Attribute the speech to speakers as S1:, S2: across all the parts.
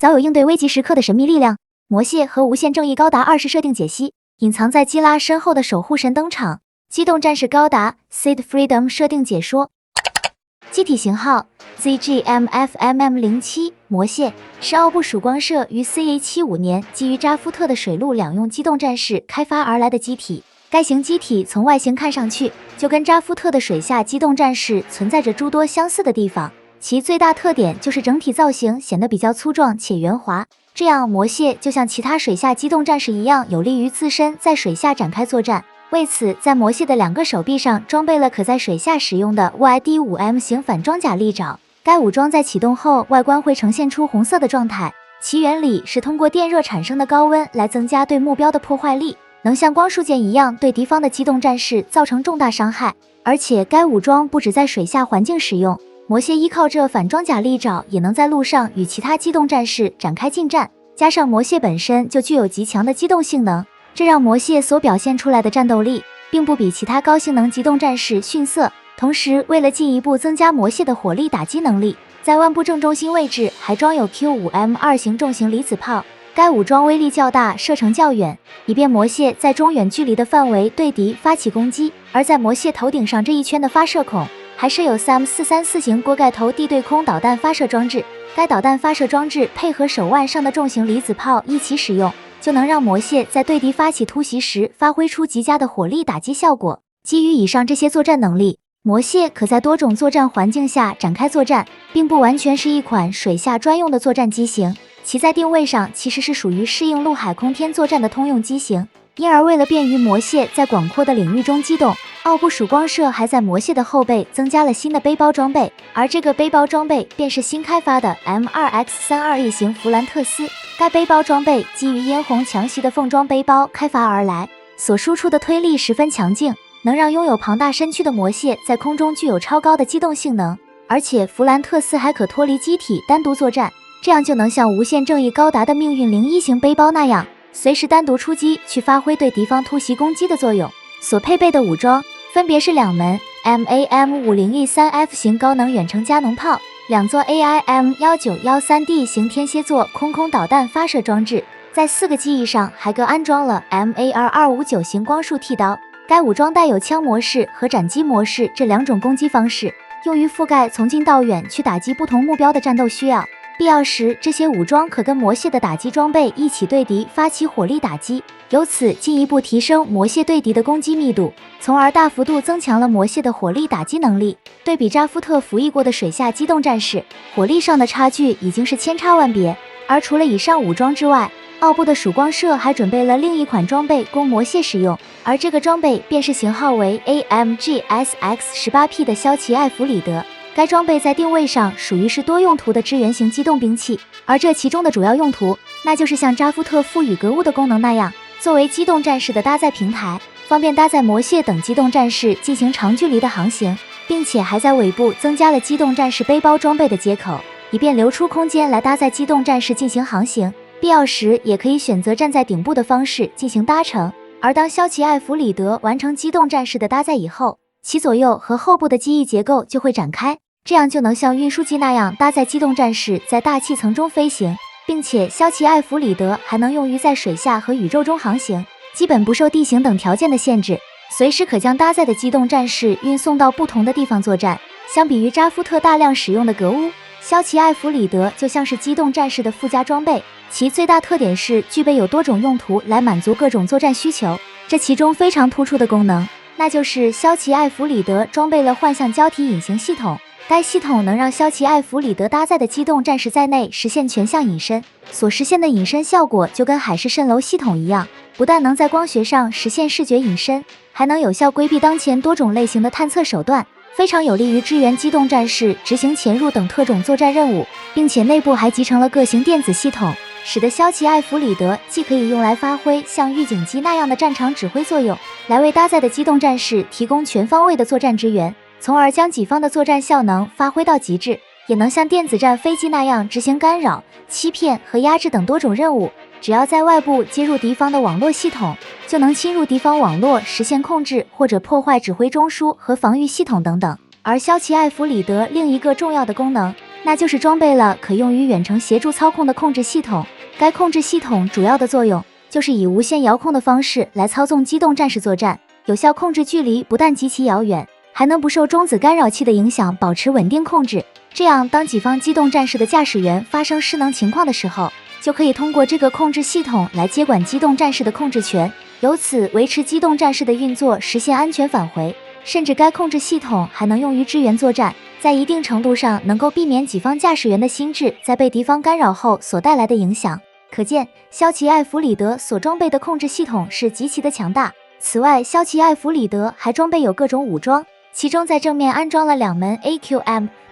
S1: 早有应对危急时刻的神秘力量。魔蟹和无限正义高达20设定解析，隐藏在基拉身后的守护神登场。机动战士高达 Seed Freedom 设定解说。机体型号 ZGMFMM07 魔蟹是奥布曙光社于CA75年基于扎夫特的水陆两用机动战士开发而来的机体。该型机体从外形看上去就跟扎夫特的水下机动战士存在着诸多相似的地方。其最大特点就是整体造型显得比较粗壮且圆滑，这样魔蟹就像其他水下机动战士一样，有利于自身在水下展开作战。为此，在魔蟹的2个手臂上装备了可在水下使用的 YD5M 型反装甲利爪。该武装在启动后，外观会呈现出红色的状态，其原理是通过电热产生的高温来增加对目标的破坏力，能像光束剑一样对敌方的机动战士造成重大伤害。而且该武装不只在水下环境使用，魔蟹依靠这反装甲利爪也能在陆上与其他机动战士展开近战，加上魔蟹本身就具有极强的机动性能，这让魔蟹所表现出来的战斗力并不比其他高性能机动战士逊色。同时，为了进一步增加魔蟹的火力打击能力，在腕部正中心位置还装有 Q5M2 型重型离子炮，该武装威力较大，射程较远，以便魔蟹在中远距离的范围对敌发起攻击。而在魔蟹头顶上这一圈的发射孔还设有 SAM434 型锅盖头地对空导弹发射装置，该导弹发射装置配合手腕上的重型离子炮一起使用，就能让魔蟹在对敌发起突袭时发挥出极佳的火力打击效果。基于以上这些作战能力，魔蟹可在多种作战环境下展开作战，并不完全是一款水下专用的作战机型，其在定位上其实是属于适应陆海空天作战的通用机型。因而为了便于魔蟹在广阔的领域中机动，奥布曙光社还在魔蟹的后背增加了新的背包装备，而这个背包装备便是新开发的 M2X32E 型弗兰特斯。该背包装备基于嫣红强袭的凤装背包开发而来，所输出的推力十分强劲，能让拥有庞大身躯的魔蟹在空中具有超高的机动性能。而且弗兰特斯还可脱离机体单独作战，这样就能像无限正义高达的命运01型背包那样，随时单独出击去发挥对敌方突袭攻击的作用。所配备的武装分别是2门 MAM50E3F 型高能远程加农炮，2座 AIM1913D 型天蝎座空导弹发射装置，在4个机翼上还各安装了 MAR259 型光束剃刀。该武装带有枪模式和斩击模式这2种攻击方式，用于覆盖从近到远去打击不同目标的战斗需要。必要时，这些武装可跟魔蟹的打击装备一起对敌发起火力打击，由此进一步提升魔蟹对敌的攻击密度，从而大幅度增强了魔蟹的火力打击能力。对比扎夫特服役过的水下机动战士，火力上的差距已经是千差万别。而除了以上武装之外，奥布的曙光社还准备了另一款装备供魔蟹使用，而这个装备便是型号为 AMGSX18P 的骁骑艾弗里德。该装备在定位上属于是多用途的支援型机动兵器，而这其中的主要用途，那就是像扎夫特赋予格物的功能那样，作为机动战士的搭载平台，方便搭载魔蟹等机动战士进行长距离的航行，并且还在尾部增加了机动战士背包装备的接口，以便留出空间来搭载机动战士进行航行，必要时也可以选择站在顶部的方式进行搭乘。而当骁骑艾弗里德完成机动战士的搭载以后，其左右和后部的机翼结构就会展开，这样就能像运输机那样搭载机动战士在大气层中飞行，并且骁骑艾弗里德还能用于在水下和宇宙中航行，基本不受地形等条件的限制，随时可将搭载的机动战士运送到不同的地方作战。相比于扎夫特大量使用的格乌，骁骑艾弗里德就像是机动战士的附加装备，其最大特点是具备有多种用途来满足各种作战需求。这其中非常突出的功能，那就是骁骑艾弗里德装备了幻象胶体隐形系统。该系统能让骁骑艾弗里德搭载的机动战士在内实现全向隐身，所实现的隐身效果就跟海市蜃楼系统一样，不但能在光学上实现视觉隐身，还能有效规避当前多种类型的探测手段，非常有利于支援机动战士执行潜入等特种作战任务，并且内部还集成了各型电子系统，使得骁骑艾弗里德既可以用来发挥像预警机那样的战场指挥作用，来为搭载的机动战士提供全方位的作战支援，从而将己方的作战效能发挥到极致，也能像电子战飞机那样执行干扰、欺骗和压制等多种任务。只要在外部接入敌方的网络系统，就能侵入敌方网络实现控制或者破坏指挥中枢和防御系统等等。而骁骑艾弗里德另一个重要的功能，那就是装备了可用于远程协助操控的控制系统。该控制系统主要的作用就是以无线遥控的方式来操纵机动战士作战，有效控制距离不但极其遥远，还能不受中子干扰器的影响保持稳定控制。这样，当己方机动战士的驾驶员发生失能情况的时候，就可以通过这个控制系统来接管机动战士的控制权，由此维持机动战士的运作，实现安全返回。甚至该控制系统还能用于支援作战，在一定程度上能够避免己方驾驶员的心智在被敌方干扰后所带来的影响。可见，骁骑艾弗里德所装备的控制系统是极其的强大。此外，骁骑艾弗里德还装备有各种武装，其中在正面安装了2门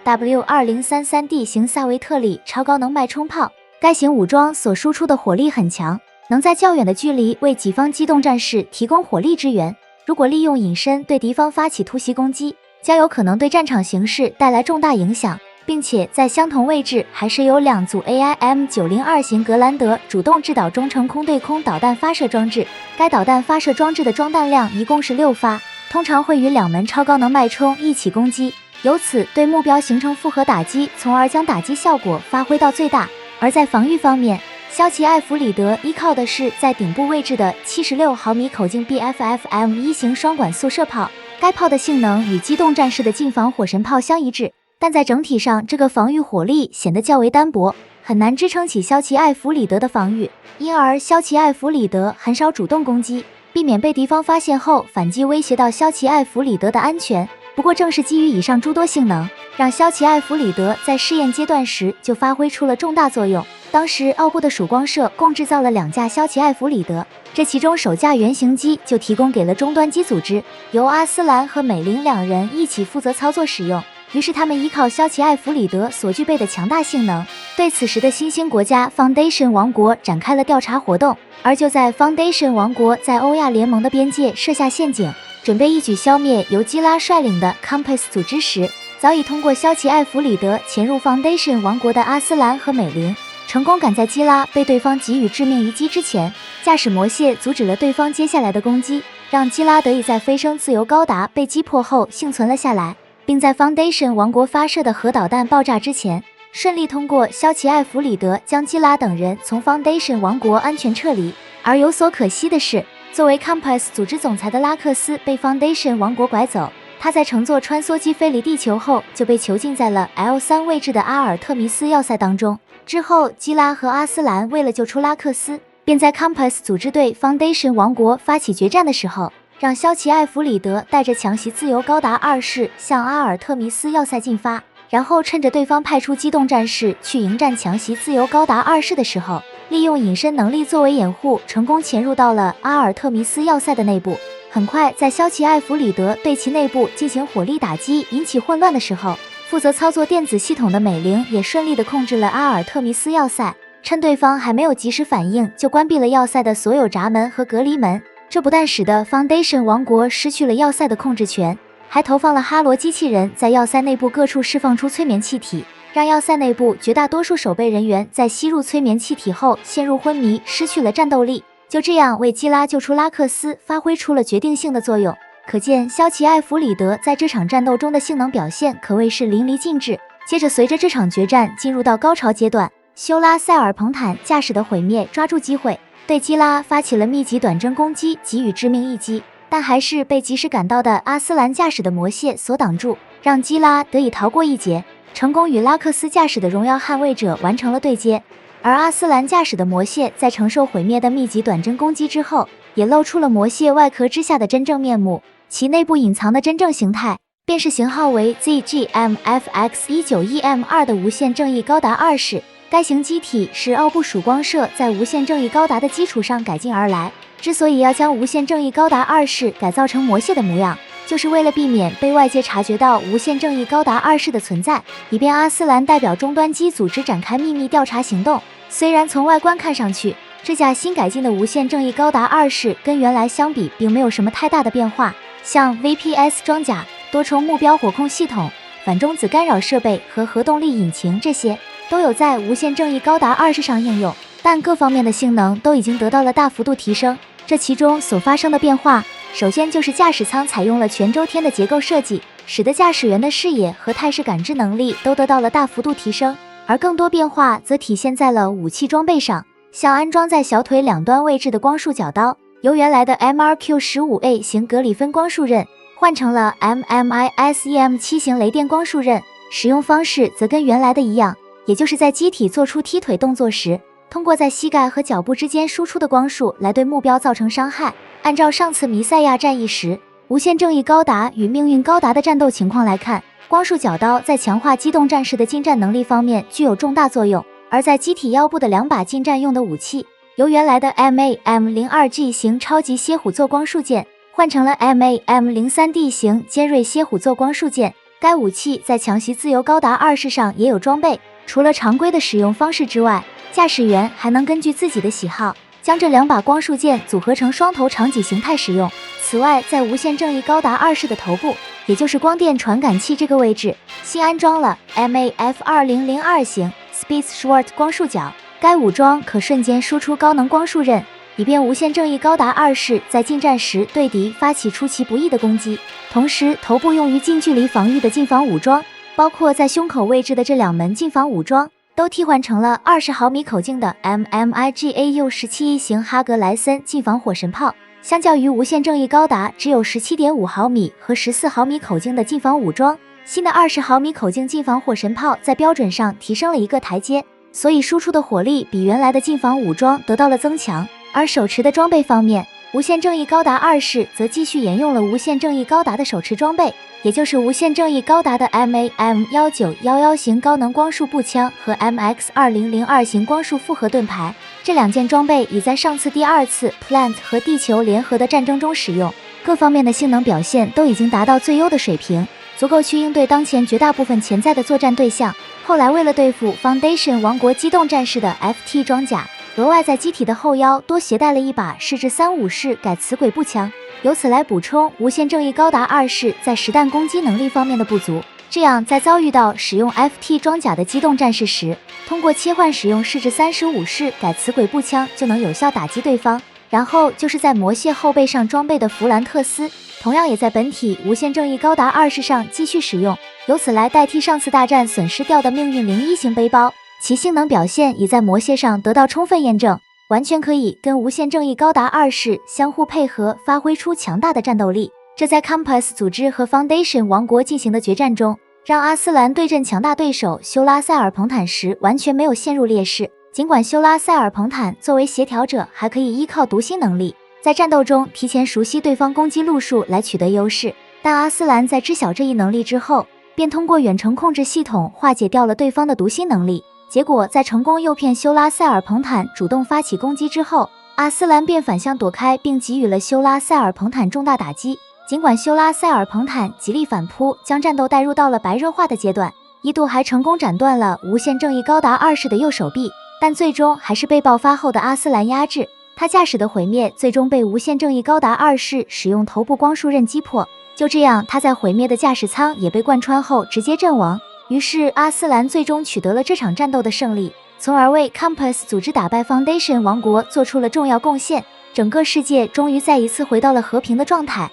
S1: AQM-W2033D 型萨维特里超高能脉冲炮。该型武装所输出的火力很强，能在较远的距离为己方机动战士提供火力支援。如果利用隐身对敌方发起突袭攻击，将有可能对战场形势带来重大影响，并且在相同位置还设有2组 AIM-902 型格兰德主动制导中程空对空导弹发射装置。该导弹发射装置的装弹量一共是6发，通常会与2门超高能脉冲一起攻击，由此对目标形成复合打击，从而将打击效果发挥到最大。而在防御方面，骁骑艾弗里德依靠的是在顶部位置的76毫米口径 BFFM1 型双管速射炮，该炮的性能与机动战士的近防火神炮相一致，但在整体上这个防御火力显得较为单薄，很难支撑起骁骑艾弗里德的防御，因而骁骑艾弗里德很少主动攻击，避免被敌方发现后反击威胁到骁骑艾弗里德的安全。不过正是基于以上诸多性能，让骁骑艾弗里德在试验阶段时就发挥出了重大作用。当时奥布的曙光社共制造了2架骁骑艾弗里德，这其中首架原型机就提供给了终端机组织，由阿斯兰和美林2人一起负责操作使用。于是他们依靠骁骑艾弗里德所具备的强大性能，对此时的新兴国家 Foundation 王国展开了调查活动。而就在 Foundation 王国在欧亚联盟的边界设下陷阱，准备一举消灭由基拉率领的 Compass 组织时，早已通过骁骑艾弗里德潜入 Foundation 王国的阿斯兰和美林，成功赶在基拉被对方给予致命一击之前，驾驶魔蟹阻止了对方接下来的攻击，让基拉得以在飞升自由高达被击破后幸存了下来，并在 Foundation 王国发射的核导弹爆炸之前，顺利通过骁骑艾弗里德将基拉等人从 Foundation 王国安全撤离。而有所可惜的是，作为 Compass 组织总裁的拉克斯被 Foundation 王国拐走，他在乘坐穿梭机飞离地球后就被囚禁在了 L3 位置的阿尔特弥斯要塞当中。之后，基拉和阿斯兰为了救出拉克斯，便在 Compass 组织对 Foundation 王国发起决战的时候，让骁骑艾弗里德带着强袭自由高达2世向阿尔特弥斯要塞进发，然后趁着对方派出机动战士去迎战强袭自由高达2世的时候，利用隐身能力作为掩护，成功潜入到了阿尔特弥斯要塞的内部。很快，在骁骑艾弗里德对其内部进行火力打击，引起混乱的时候，负责操作电子系统的美玲也顺利地控制了阿尔特弥斯要塞，趁对方还没有及时反应，就关闭了要塞的所有闸门和隔离门。这不但使得 Foundation 王国失去了要塞的控制权，还投放了哈罗机器人在要塞内部各处释放出催眠气体，让要塞内部绝大多数守备人员在吸入催眠气体后陷入昏迷，失去了战斗力。就这样为基拉救出拉克斯发挥出了决定性的作用。可见骁骑艾弗里德在这场战斗中的性能表现可谓是淋漓尽致。接着随着这场决战进入到高潮阶段，修拉塞尔彭坦驾驶的毁灭抓住机会，对基拉发起了密集短针攻击，给予致命一击，但还是被及时赶到的阿斯兰驾驶的魔蟹所挡住，让基拉得以逃过一劫，成功与拉克斯驾驶的荣耀捍卫者完成了对接。而阿斯兰驾驶的魔蟹在承受毁灭的密集短针攻击之后，也露出了魔蟹外壳之下的真正面目，其内部隐藏的真正形态便是型号为 ZGMFX19EM2 的无限正义高达2世。该型机体是奥布曙光社在无限正义高达的基础上改进而来，之所以要将无限正义高达2世改造成魔蟹的模样，就是为了避免被外界察觉到无限正义高达2世的存在，以便阿斯兰代表终端机组织展开秘密调查行动。虽然从外观看上去，这架新改进的无限正义高达2世跟原来相比并没有什么太大的变化，像 VPS 装甲、多重目标火控系统、反中子干扰设备和核动力引擎这些都有在无限正义高达2世上应用，但各方面的性能都已经得到了大幅度提升。这其中所发生的变化，首先就是驾驶舱采用了全周天的结构设计，使得驾驶员的视野和态势感知能力都得到了大幅度提升。而更多变化则体现在了武器装备上，像安装在小腿两端位置的光束角刀，由原来的 MRQ-15A 型格里芬光束刃换成了 MMISEM7 型雷电光束刃，使用方式则跟原来的一样，也就是在机体做出踢腿动作时，通过在膝盖和脚部之间输出的光束来对目标造成伤害。按照上次弥赛亚战役时无限正义高达与命运高达的战斗情况来看，光束角刀在强化机动战士的近战能力方面具有重大作用。而在机体腰部的两把近战用的武器，由原来的 MAM02G 型超级蝎虎座光束剑换成了 MAM03D 型尖锐蝎虎座光束剑。该武器在强袭自由高达2式上也有装备，除了常规的使用方式之外，驾驶员还能根据自己的喜好将这两把光束剑组合成双头长戟形态使用。此外，在无限正义高达2式的头部，也就是光电传感器这个位置，新安装了 MAF2002 型 Space Short 光束角。该武装可瞬间输出高能光束刃，以便无限正义高达2式在近战时对敌发起出其不意的攻击。同时，头部用于近距离防御的近防武装，包括在胸口位置的这两门近防武装，都替换成了20毫米口径的 MMIGAU-17 型哈格莱森近防火神炮。相较于无限正义高达只有 17.5 毫米和14毫米口径的近防武装，新的20毫米口径近防火神炮在标准上提升了一个台阶，所以输出的火力比原来的近防武装得到了增强。而手持的装备方面，无限正义高达2式则继续沿用了无限正义高达的手持装备，也就是无限正义高达的 MAM1911 型高能光束步枪和 MX2002 型光束复合盾牌。这两件装备已在上次第2次 Plant 和地球联合的战争中使用，各方面的性能表现都已经达到最优的水平，足够去应对当前绝大部分潜在的作战对象。后来为了对付 Foundation 王国机动战士的 FT 装甲，额外在机体的后腰多携带了一把试制35式改磁轨步枪，由此来补充无限正义高达2式在实弹攻击能力方面的不足。这样在遭遇到使用 FT 装甲的机动战士时，通过切换使用试制35式改磁轨步枪就能有效打击对方。然后就是在魔蟹后背上装备的弗兰特斯，同样也在本体无限正义高达2式上继续使用，由此来代替上次大战损失掉的命运01型背包，其性能表现已在魔蟹上得到充分验证，完全可以跟无限正义高达2式相互配合，发挥出强大的战斗力。这在 Compass 组织和 Foundation 王国进行的决战中，让阿斯兰对阵强大对手修拉塞尔彭坦时完全没有陷入劣势。尽管修拉塞尔彭坦作为协调者还可以依靠读心能力在战斗中提前熟悉对方攻击路数来取得优势，但阿斯兰在知晓这一能力之后，便通过远程控制系统化解掉了对方的读心能力。结果在成功诱骗修拉塞尔彭坦主动发起攻击之后，阿斯兰便反向躲开，并给予了修拉塞尔彭坦重大打击。尽管修拉塞尔彭坦极力反扑，将战斗带入到了白热化的阶段，一度还成功斩断了无限正义高达2式的右手臂，但最终还是被爆发后的阿斯兰压制。他驾驶的毁灭最终被无限正义高达2式使用头部光束刃击破。就这样，他在毁灭的驾驶舱也被贯穿后直接阵亡。于是阿斯兰最终取得了这场战斗的胜利，从而为 Compass 组织打败 Foundation 王国做出了重要贡献。整个世界终于再一次回到了和平的状态。